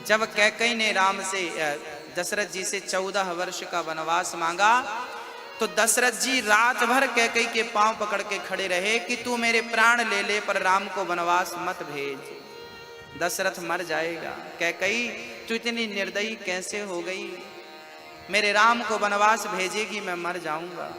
जब कैकई ने राम से दशरथ जी से 14 वर्ष का वनवास मांगा तो दशरथ जी रात भर कैकई के पांव पकड़ के खड़े रहे कि तू मेरे प्राण ले ले पर राम को वनवास मत भेज, दशरथ मर जाएगा। कैकई तू इतनी निर्दयी कैसे हो गई, मेरे राम को वनवास भेजेगी मैं मर जाऊंगा।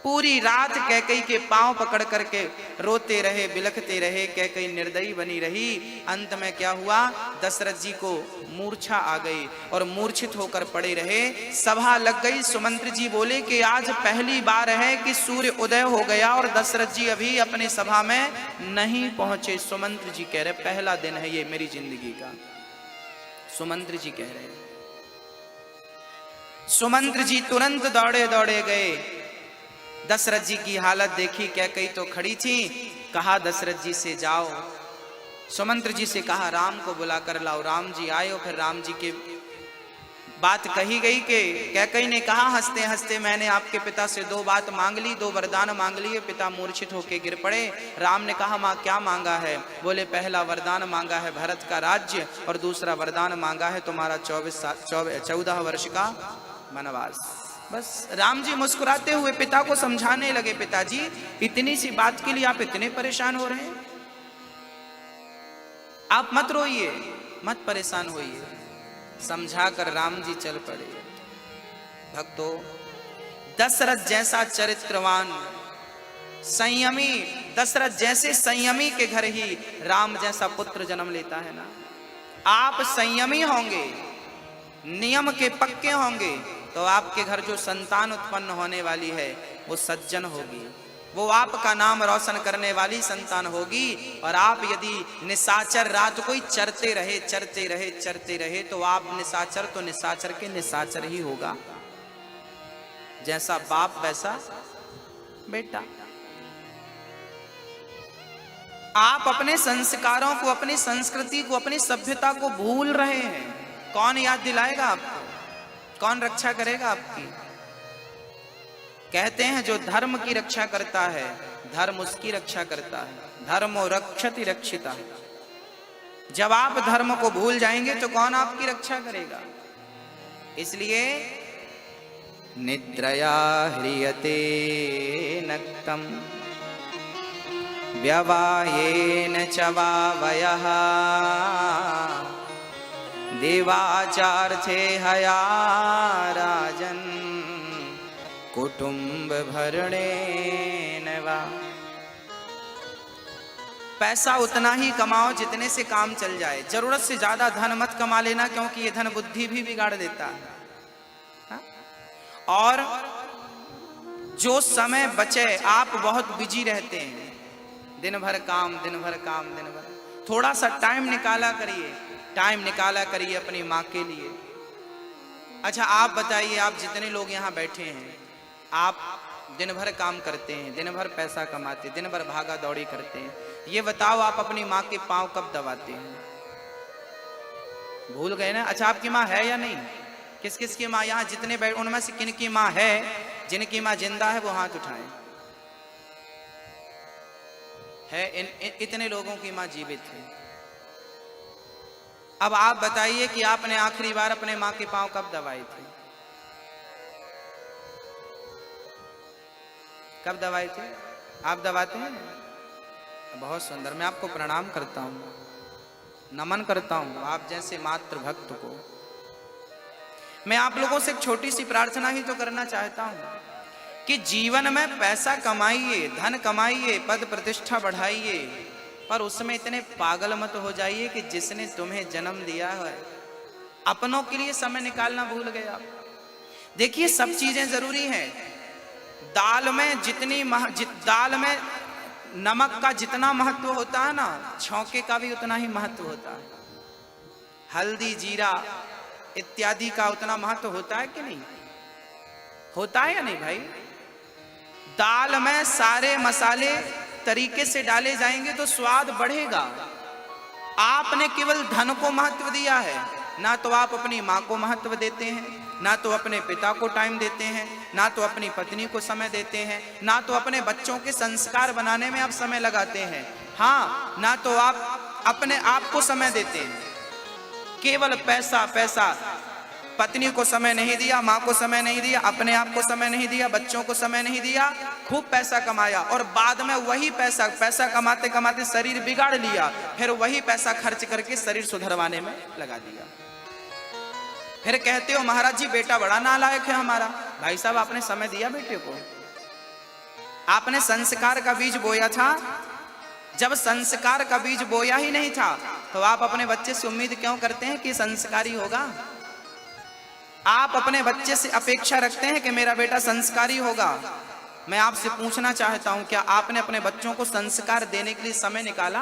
पूरी रात कैकई के पांव पकड़ करके रोते रहे, बिलखते रहे, कैकई निर्दयी बनी रही। अंत में क्या हुआ, दशरथ जी को मूर्छा आ गई और मूर्छित होकर पड़े रहे। सभा लग गई। सुमंत्र जी बोले कि आज पहली बार है कि सूर्य उदय हो गया और दशरथ जी अभी अपने सभा में नहीं पहुंचे। सुमंत्र जी कह रहे पहला दिन है ये मेरी जिंदगी का। सुमंत्र जी कह रहे, सुमंत्र जी तुरंत दौड़े दौड़े गए। दशरथ जी की हालत देखी, कैकई तो खड़ी थी। कहा दशरथ जी से जाओ, सुमंत्र जी से कहा राम को बुला कर लाओ। राम जी आए और फिर राम जी के बात कही गई कि कैकई ने कहा हंसते हंसते मैंने आपके पिता से 2 बात मांग ली, 2 वरदान मांग लिए। पिता मूर्छित होकर गिर पड़े। राम ने कहा मां क्या मांगा है? बोले पहला वरदान मांगा है भरत का राज्य और दूसरा वरदान मांगा है तुम्हारा 14 वर्ष का वनवास। बस राम जी मुस्कुराते हुए पिता को समझाने लगे, पिताजी इतनी सी बात के लिए आप इतने परेशान हो रहे हैं, आप मत रोइए, मत परेशान होइए। समझाकर राम जी चल पड़े। भक्तों, दशरथ जैसा चरित्रवान संयमी, दशरथ जैसे संयमी के घर ही राम जैसा पुत्र जन्म लेता है ना। आप संयमी होंगे, नियम के पक्के होंगे तो आपके घर जो संतान उत्पन्न होने वाली है वो सज्जन होगी, वो आपका नाम रोशन करने वाली संतान होगी। और आप यदि निशाचर रात कोई चरते रहे चरते रहे चरते रहे तो आप निशाचर तो निशाचर के निशाचर ही होगा। जैसा बाप वैसा बेटा। आप अपने संस्कारों को, अपनी संस्कृति को, अपनी सभ्यता को भूल रहे हैं। कौन याद दिलाएगा आपको? कौन रक्षा करेगा आपकी? कहते हैं जो धर्म की रक्षा करता है धर्म उसकी रक्षा करता है। धर्मो रक्षति रक्षिता। जब आप धर्म को भूल जाएंगे तो कौन आपकी रक्षा करेगा? इसलिए निद्रया ह्रियते नक्तम व्यवायेन च वावयः देवाचार्थे हया राजन कुटुंब भरणेन वा। पैसा उतना ही कमाओ जितने से काम चल जाए। जरूरत से ज्यादा धन मत कमा लेना, क्योंकि ये धन बुद्धि भी बिगाड़ देता है। हा? और जो समय बचे, आप बहुत बिजी रहते हैं, दिन भर काम दिन भर काम दिन भर, थोड़ा सा टाइम निकाला करिए, टाइम निकाला करिए अपनी माँ के लिए। अच्छा आप बताइए, आप जितने लोग यहाँ बैठे हैं, आप दिन भर काम करते हैं, दिन भर पैसा कमाते हैं, दिन भर भागा दौड़ी करते हैं, ये बताओ आप अपनी माँ के पांव कब दबाते हैं? भूल गए ना? अच्छा आपकी माँ है या नहीं? किस किस की माँ यहाँ जितने बैठ, उनमें से किन की माँ है? जिनकी माँ जिंदा है वो हाथ उठाएं। है इतने लोगों की माँ जीवित है। अब आप बताइए कि आपने आखिरी बार अपने माँ के पांव कब दबाए थे? कब दबाए थे? आप दबाते हैं? बहुत सुंदर। मैं आपको प्रणाम करता हूँ, नमन करता हूँ आप जैसे मातृ भक्त को। मैं आप लोगों से एक छोटी सी प्रार्थना ही तो करना चाहता हूँ कि जीवन में पैसा कमाइए, धन कमाइए, पद प्रतिष्ठा बढ़ाइए, पर उसमें इतने पागल मत हो जाइए कि जिसने तुम्हें जन्म दिया है अपनों के लिए समय निकालना भूल गए आप। देखिए सब चीजें जरूरी हैं। दाल में नमक का जितना महत्व होता है ना, छौंके का भी उतना ही महत्व होता है। हल्दी जीरा इत्यादि का उतना महत्व होता है कि नहीं? होता है या नहीं भाई? दाल में सारे मसाले तरीके से डाले जाएंगे तो स्वाद बढ़ेगा। आपने केवल धन को महत्व दिया है, ना तो आप अपनी माँ को महत्व देते हैं, ना तो अपने पिता को टाइम देते हैं, ना तो अपनी पत्नी को समय देते हैं, ना तो अपने बच्चों के संस्कार बनाने में आप समय लगाते हैं, हाँ ना तो आप अपने आप को समय देते हैं। केवल पैसा पैसा। पत्नी को समय नहीं दिया, माँ को समय नहीं दिया, अपने आप को समय नहीं दिया, बच्चों को समय नहीं दिया, खूब पैसा कमाया और बाद में वही पैसा कमाते कमाते शरीर बिगाड़ लिया, फिर वही पैसा खर्च करके शरीर सुधरवाने में लगा दिया। फिर कहते हो महाराज जी बेटा बड़ा नालायक है हमारा। भाई साहब आपने समय दिया बेटे को, आपने संस्कार का बीज बोया था। जब संस्कार का बीज बोया ही नहीं था तो आप अपने बच्चे से उम्मीद क्यों करते हैं कि संस्कारी होगा? आप अपने बच्चे से अपेक्षा रखते हैं कि मेरा बेटा संस्कारी होगा। मैं आपसे पूछना चाहता हूं, क्या आपने अपने बच्चों को संस्कार देने के लिए समय निकाला?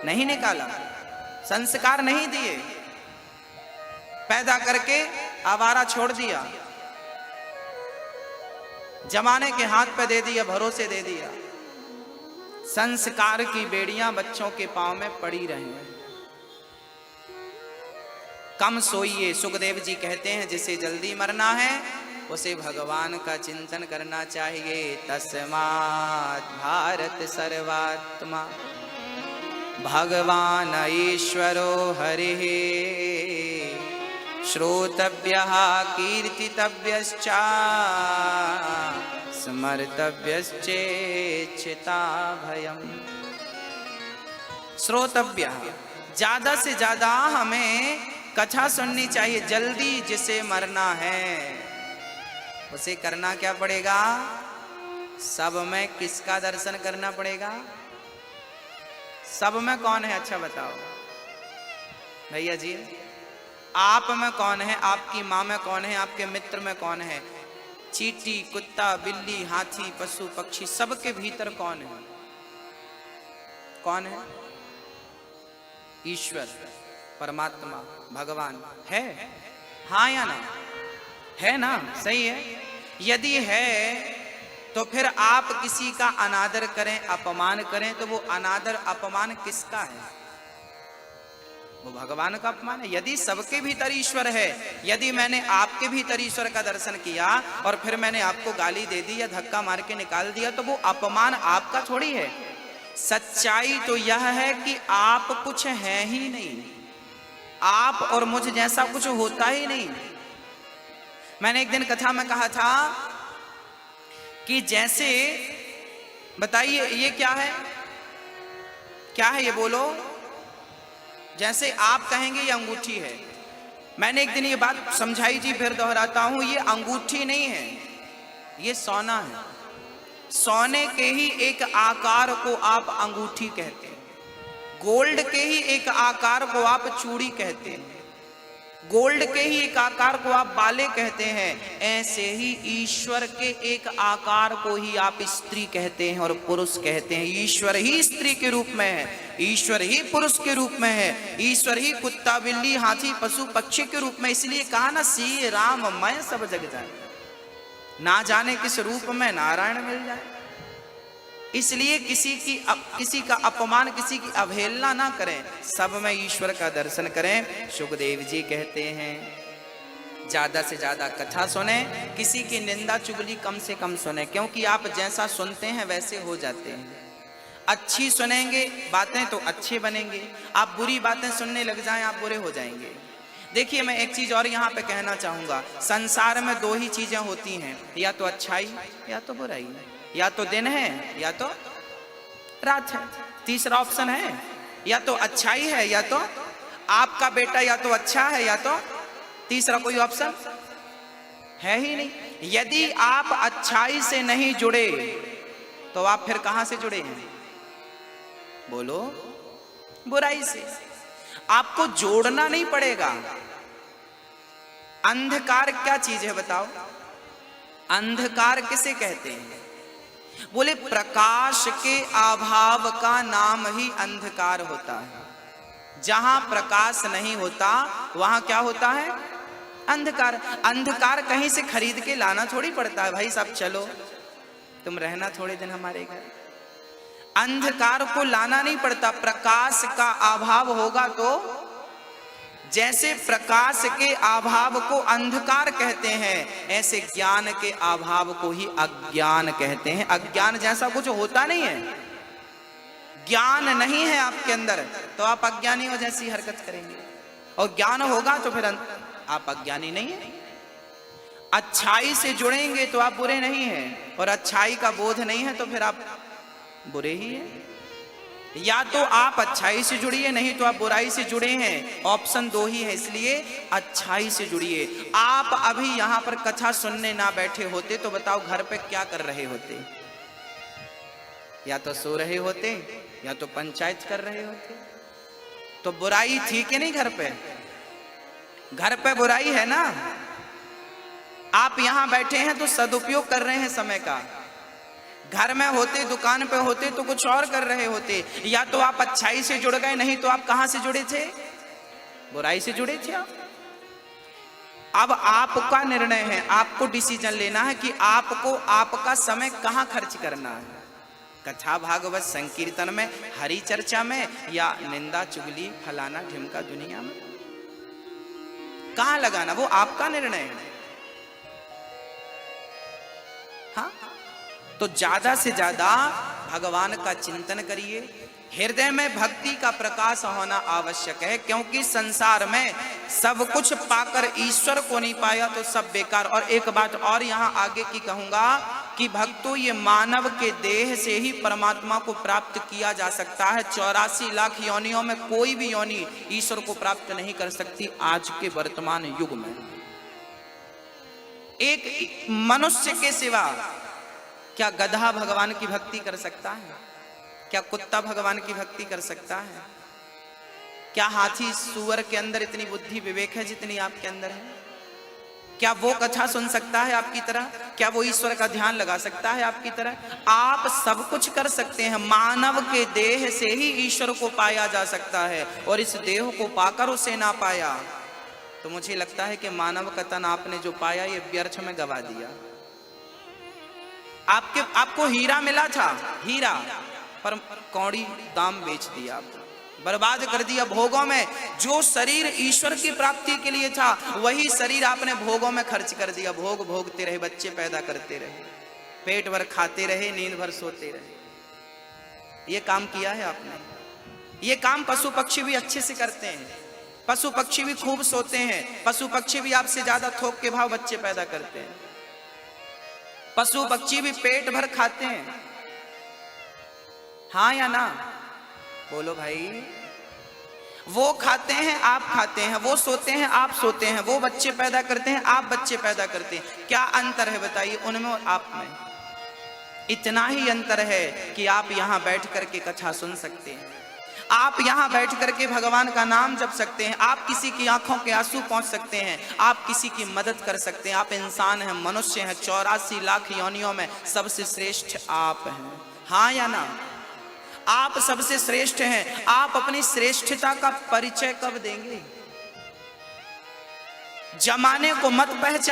नहीं निकाला, संस्कार नहीं दिए, पैदा करके आवारा छोड़ दिया, जमाने के हाथ पे दे दिया, भरोसे दे दिया। संस्कार की बेड़ियां बच्चों के पांव में पड़ी रही। कम सोइए, सुखदेव जी कहते हैं जिसे जल्दी मरना है उसे भगवान का चिंतन करना चाहिए। तस्मात् भारत सर्वात्मा भगवान ईश्वरो हरिः श्रोतव्यः कीर्तितव्यश्च स्मर्तव्यश्चेच्छिता भयम्। श्रोतव्यः, ज्यादा से ज्यादा हमें कथा सुननी चाहिए। जल्दी जिसे मरना है उसे करना क्या पड़ेगा? सब में किसका दर्शन करना पड़ेगा? सब में कौन है? अच्छा बताओ भैया जी, आप में कौन है? आपकी माँ में कौन है? आपके मित्र में कौन है? चींटी, कुत्ता, बिल्ली, हाथी, पशु, पक्षी, सबके भीतर कौन है? कौन है? ईश्वर, परमात्मा, भगवान है। हाँ या ना? है ना? सही है। यदि है तो फिर आप किसी का अनादर करें, अपमान करें तो वो अनादर अपमान किसका है? वो भगवान का अपमान है। यदि सबके भीतर ईश्वर है, यदि मैंने आपके भीतर ईश्वर का दर्शन किया और फिर मैंने आपको गाली दे दी या धक्का मार के निकाल दिया तो वो अपमान आपका थोड़ी है। सच्चाई तो यह है कि आप कुछ है ही नहीं, आप और मुझ जैसा कुछ होता ही नहीं। मैंने एक दिन कथा में कहा था कि जैसे, बताइए ये क्या है? क्या है ये बोलो? जैसे आप कहेंगे ये अंगूठी है। मैंने एक दिन ये बात समझाई थी, फिर दोहराता हूं, ये अंगूठी नहीं है, ये सोना है। सोने के ही एक आकार को आप अंगूठी कहते हैं, गोल्ड के ही एक आकार को आप चूड़ी कहते हैं, गोल्ड के ही एक आकार को आप बाले कहते हैं। ऐसे ही ईश्वर के एक आकार को ही आप स्त्री कहते हैं और पुरुष कहते हैं। ईश्वर ही स्त्री के रूप में है, ईश्वर ही पुरुष के रूप में है, ईश्वर ही कुत्ता, बिल्ली, हाथी, पशु, पक्षी के रूप में। इसलिए कहा ना, सी राम मैं सब जग जाए, ना जाने किस रूप में नारायण मिल जाए। इसलिए किसी का अपमान, किसी की अवहेलना ना करें, सब में ईश्वर का दर्शन करें। सुखदेव जी कहते हैं ज्यादा से ज्यादा कथा सुने, किसी की निंदा चुगली कम से कम सुने, क्योंकि आप जैसा सुनते हैं वैसे हो जाते हैं। अच्छी सुनेंगे बातें तो अच्छे बनेंगे, आप बुरी बातें सुनने लग जाएं आप बुरे हो जाएंगे। देखिए मैं एक चीज और यहाँ पे कहना चाहूंगा, संसार में दो ही चीजें होती हैं, या तो अच्छाई या तो बुराई, या तो दिन है या तो रात है। तीसरा ऑप्शन है, या तो अच्छाई है या तो आपका बेटा या तो अच्छा है, या तो तीसरा कोई ऑप्शन है ही नहीं। यदि आप अच्छाई से नहीं जुड़े तो आप फिर कहां से जुड़े हैं? बोलो, बुराई से। आपको जोड़ना नहीं पड़ेगा। अंधकार क्या चीज है बताओ? अंधकार किसे कहते हैं? बोले प्रकाश के अभाव का नाम ही अंधकार होता है। जहां प्रकाश नहीं होता वहां क्या होता है? अंधकार। अंधकार कहीं से खरीद के लाना थोड़ी पड़ता है, भाई साहब चलो तुम रहना थोड़े दिन हमारे घर। अंधकार को लाना नहीं पड़ता। प्रकाश का अभाव होगा तो, जैसे प्रकाश के अभाव को अंधकार कहते हैं, ऐसे ज्ञान के अभाव को ही अज्ञान कहते हैं। अज्ञान जैसा कुछ होता नहीं है। ज्ञान नहीं है आपके अंदर तो आप अज्ञानियों जैसी हरकत करेंगे, और ज्ञान होगा तो फिर आप अज्ञानी नहीं है। अच्छाई से जुड़ेंगे तो आप बुरे नहीं हैं, और अच्छाई का बोध नहीं है तो फिर आप बुरे ही हैं। या तो आप अच्छाई से जुड़िए, नहीं तो आप बुराई से जुड़े हैं। ऑप्शन दो ही है, इसलिए अच्छाई से जुड़िए। आप अभी यहां पर कथा सुनने ना बैठे होते तो बताओ घर पे क्या कर रहे होते? या तो सो रहे होते या तो पंचायत कर रहे होते। तो बुराई थी कि नहीं घर पे? घर पे बुराई है ना। आप यहां बैठे हैं तो सदुपयोग कर रहे हैं समय का। घर में होते, दुकान पे होते तो कुछ और कर रहे होते। या तो आप अच्छाई से जुड़ गए, नहीं तो आप कहां से जुड़े थे? बुराई से जुड़े थे आप। अब आपका निर्णय है, आपको डिसीजन लेना है कि आपको आपका समय कहां खर्च करना है। कथा भागवत संकीर्तन में, हरि चर्चा में, या निंदा चुगली फलाना ढिमका दुनिया में? कहां लगाना वो आपका निर्णय है। हाँ, तो ज्यादा से ज्यादा भगवान का चिंतन करिए। हृदय में भक्ति का प्रकाश होना आवश्यक है, क्योंकि संसार में सब कुछ पाकर ईश्वर को नहीं पाया तो सब बेकार। और एक बात और यहां आगे की कहूंगा कि भक्तों, ये मानव के देह से ही परमात्मा को प्राप्त किया जा सकता है। 84 लाख योनियों में कोई भी योनि ईश्वर को प्राप्त नहीं कर सकती आज के वर्तमान युग में। एक मनुष्य के सिवा क्या गधा भगवान की भक्ति कर सकता है? क्या कुत्ता भगवान की भक्ति कर सकता है? क्या हाथी सूअर के अंदर इतनी बुद्धि विवेक है जितनी आपके अंदर है? क्या वो कथा सुन सकता है आपकी तरह? क्या वो ईश्वर का ध्यान लगा सकता है आपकी तरह? आप सब कुछ कर सकते हैं। मानव के देह से ही ईश्वर को पाया जा सकता है, और इस देह को पाकर उसे ना पाया तो मुझे लगता है कि मानव का तन आपने जो पाया ये व्यर्थ में गवा दिया। आपको हीरा मिला था, हीरा, पर कौड़ी दाम बेच दिया, आपको बर्बाद कर दिया भोगों में। जो शरीर ईश्वर की प्राप्ति के लिए था वही शरीर आपने भोगों में खर्च कर दिया। भोग भोगते रहे, बच्चे पैदा करते रहे, पेट भर खाते रहे, नींद भर सोते रहे। ये काम किया है आपने। ये काम पशु पक्षी भी अच्छे से करते हैं। पशु पक्षी भी खूब सोते हैं। पशु पक्षी भी आपसे ज्यादा थोक के भाव बच्चे पैदा करते हैं। पशु पक्षी भी पेट भर खाते हैं। हाँ या ना? बोलो भाई। वो खाते हैं, आप खाते हैं। वो सोते हैं, आप सोते हैं। वो बच्चे पैदा करते हैं, आप बच्चे पैदा करते हैं। क्या अंतर है बताइए उनमें और आप में? इतना ही अंतर है कि आप यहां बैठ करके कथा सुन सकते हैं, आप यहां बैठ करके भगवान का नाम जप सकते हैं, आप किसी की आंखों के आंसू पहुंच सकते हैं, आप किसी की मदद कर सकते हैं। आप इंसान हैं, मनुष्य हैं। 84 लाख योनियों में सबसे श्रेष्ठ आप हैं। हाँ या ना? आप सबसे श्रेष्ठ हैं। आप अपनी श्रेष्ठता का परिचय कब देंगे? जमाने को मत पहचान